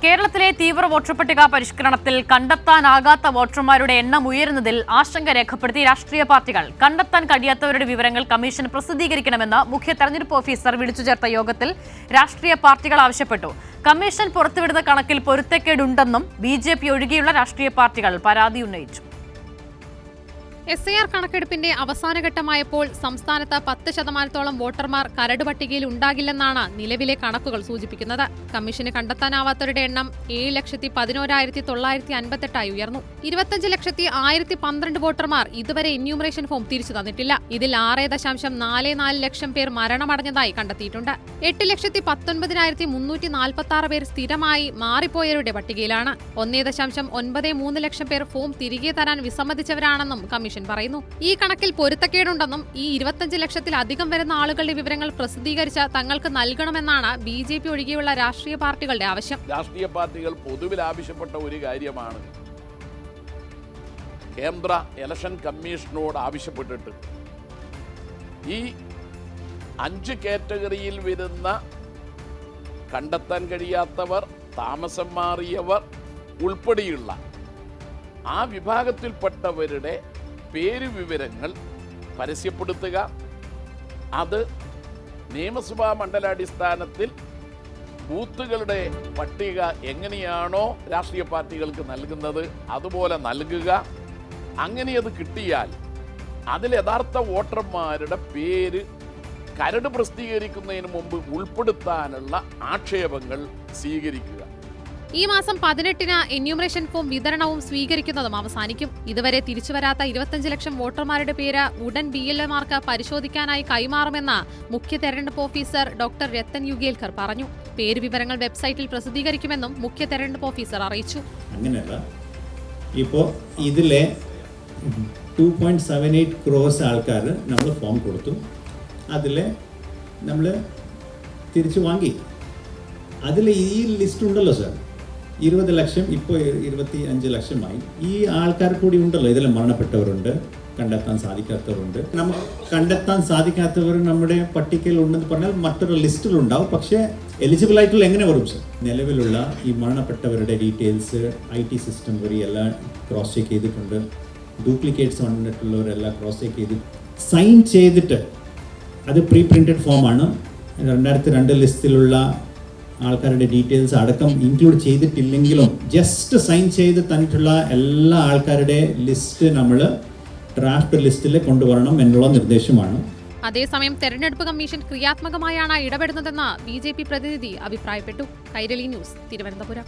കേരളത്തിലെ തീവ്ര വോട്ടർ പട്ടിക പരിഷ്കരണത്തിൽ കണ്ടെത്താനാകാത്ത വോട്ടർമാരുടെ എണ്ണം ഉയരുന്നതിൽ ആശങ്ക രേഖപ്പെടുത്തി രാഷ്ട്രീയ പാർട്ടികൾ. കണ്ടെത്താൻ കഴിയാത്തവരുടെ വിവരങ്ങൾ കമ്മീഷൻ പ്രസിദ്ധീകരിക്കണമെന്ന് മുഖ്യ തെരഞ്ഞെടുപ്പ് ഓഫീസർ വിളിച്ചു ചേർത്ത യോഗത്തിൽ രാഷ്ട്രീയ പാർട്ടികൾ ആവശ്യപ്പെട്ടു. കമ്മീഷൻ പുറത്തുവിടുന്ന കണക്കിൽ പൊരുത്തക്കേടുണ്ടെന്നും BJP ഒഴികെയുള്ള രാഷ്ട്രീയ പാർട്ടികൾ പരാതി ഉന്നയിച്ചു. SIR കണക്കെടുപ്പിന്റെ അവസാനഘട്ടമായപ്പോൾ സംസ്ഥാനത്ത് 10% വോട്ടർമാർ കരട് പട്ടികയിൽ ഉണ്ടാകില്ലെന്നാണ് നിലവിലെ കണക്കുകൾ സൂചിപ്പിക്കുന്നത്. കമ്മീഷന് കണ്ടെത്താനാവാത്തവരുടെ എണ്ണം 7,11,958 ഉയർന്നു. 25,112 വോട്ടർമാർ ഇതുവരെ എന്യൂമറേഷൻ ഫോം തിരിച്ചു തന്നിട്ടില്ല. ഇതിൽ 6.44 ലക്ഷം പേർ മരണമടഞ്ഞതായി കണ്ടെത്തിയിട്ടുണ്ട്. 8,19,346 പേർ സ്ഥിരമായി മാറിപ്പോയവരുടെ പട്ടികയിലാണ്. 1.93 ലക്ഷം പേർ ഫോം തിരികെ തരാൻ വിസമ്മതിച്ചവരാണെന്നും കമ്മീഷൻ പറയുന്നു. ഈ കണക്കിൽ പൊരുത്തക്കേടുണ്ടെന്നും ഈ 25 ലക്ഷത്തിലധികം വരുന്ന ആളുകളുടെ വിവരങ്ങൾ പ്രസിദ്ധീകരിച്ച് തങ്ങൾക്ക് നൽകണമെന്നാണ് BJP ഒഴികെയുള്ള രാഷ്ട്രീയ പാർട്ടികളുടെ ആവശ്യം. രാഷ്ട്രീയ പാർട്ടികൾ പൊതുവിൽ ആവശ്യപ്പെട്ട ഒരു കാര്യമാണ് കേന്ദ്ര ഇലക്ഷൻ കമ്മീഷനോട് ആവശ്യപ്പെട്ടിട്ട് ഈ 5 കാറ്റഗറിയിൽ വരുന്ന കണ്ടെത്താൻ കഴിയാത്തവർ, താമസം മാറിയവർ ഉൾപ്പെടെയുള്ള ആ വിഭാഗത്തിൽപ്പെട്ടവരുടെ പേര് വിവരങ്ങൾ പരസ്യപ്പെടുത്തുക. അത് നിയമസഭാ മണ്ഡലാടിസ്ഥാനത്തിൽ ബൂത്തുകളുടെ പട്ടിക എങ്ങനെയാണോ രാഷ്ട്രീയ പാർട്ടികൾക്ക് നൽകുന്നത് അതുപോലെ നൽകുക. അങ്ങനെ അത് കിട്ടിയാൽ അതിൽ യഥാർത്ഥ വോട്ടർമാരുടെ പേര് കരട് പ്രസിദ്ധീകരിക്കുന്നതിന് മുമ്പ് ഉൾപ്പെടുത്താനുള്ള ആക്ഷേപങ്ങൾ സ്വീകരിക്കുക. ഈ മാസം 18-ന് എന്യൂമറേഷൻ ഫോം വിതരണവും സ്വീകരിക്കുന്നതും അവസാനിക്കും. ഇതുവരെ തിരിച്ചുവരാത്ത 25 ലക്ഷം വോട്ടർമാരുടെ പേര് ഉടൻ BLOമാർക്ക് പരിശോധിക്കാനായി കൈമാറുമെന്ന് മുഖ്യ തെരഞ്ഞെടുപ്പ് ഓഫീസർ ഡോക്ടർ രത്തൻ യുഗേൽക്കർ പറഞ്ഞു. പേര് വിവരങ്ങൾ വെബ്സൈറ്റിൽ പ്രസിദ്ധീകരിക്കുമെന്നും മുഖ്യ തെരഞ്ഞെടുപ്പ് ഓഫീസർ അറിയിച്ചു. അങ്ങനെയല്ല, ഇപ്പോൾ ഇതിലെ 2.78 crores ആൾക്കാർ നമ്മൾ ഫോം കൊടുത്തു. അതിൽ നമ്മൾ തിരിച്ചു വാങ്ങി. അതിൽ ഈ ലിസ്റ്റ് ഉണ്ടല്ലോ സാർ, 20 ലക്ഷം, ഇപ്പോൾ 25 ലക്ഷമായി. ഈ ആൾക്കാർ കൂടി ഉണ്ടല്ലോ. ഇതിൽ മരണപ്പെട്ടവരുണ്ട്, കണ്ടെത്താൻ സാധിക്കാത്തവരുണ്ട്. നമുക്ക് കണ്ടെത്താൻ സാധിക്കാത്തവർ നമ്മുടെ പട്ടികയിൽ ഉണ്ടെന്ന് പറഞ്ഞാൽ മറ്റൊരു ലിസ്റ്റിലുണ്ടാവും. പക്ഷേ എലിജിബിൾ ആയിട്ടുള്ള എങ്ങനെ വരും സാർ? നിലവിലുള്ള ഈ മരണപ്പെട്ടവരുടെ ഡീറ്റെയിൽസ് IT സിസ്റ്റം വഴി എല്ലാം ക്രോസ് ചെക്ക് ചെയ്തിട്ടുണ്ട്. ഡ്യൂപ്ലിക്കേറ്റ്സ് വന്നിട്ടുള്ളവരെല്ലാം ക്രോസ് ചെക്ക് ചെയ്ത് സൈൻ ചെയ്തിട്ട്, അത് പ്രീ പ്രിന്റഡ് ഫോമാണ്. 2002 ലിസ്റ്റിലുള്ള ആൾക്കാരുടെ ഡീറ്റെയിൽസ് അടക്കം ഇൻക്ലൂഡ് ചെയ്തിട്ടില്ലെങ്കിലും ജസ്റ്റ് സൈൻ ചെയ്ത് തന്നിട്ടുള്ള എല്ലാ ആൾക്കാരുടെ ലിസ്റ്റ് നമ്മൾ ഡ്രാഫ്റ്റ് ലിസ്റ്റിൽ കൊണ്ടുവരണം എന്നുള്ള നിർദ്ദേശമാണ്. അതേസമയം തെരഞ്ഞെടുപ്പ് കമ്മീഷൻ ക്രിയാത്മകമായാണ് ഇടപെടുന്നതെന്ന് BJP പ്രതിനിധി അഭിപ്രായപ്പെട്ടു. കൈരളി ന്യൂസ്, തിരുവനന്തപുരം.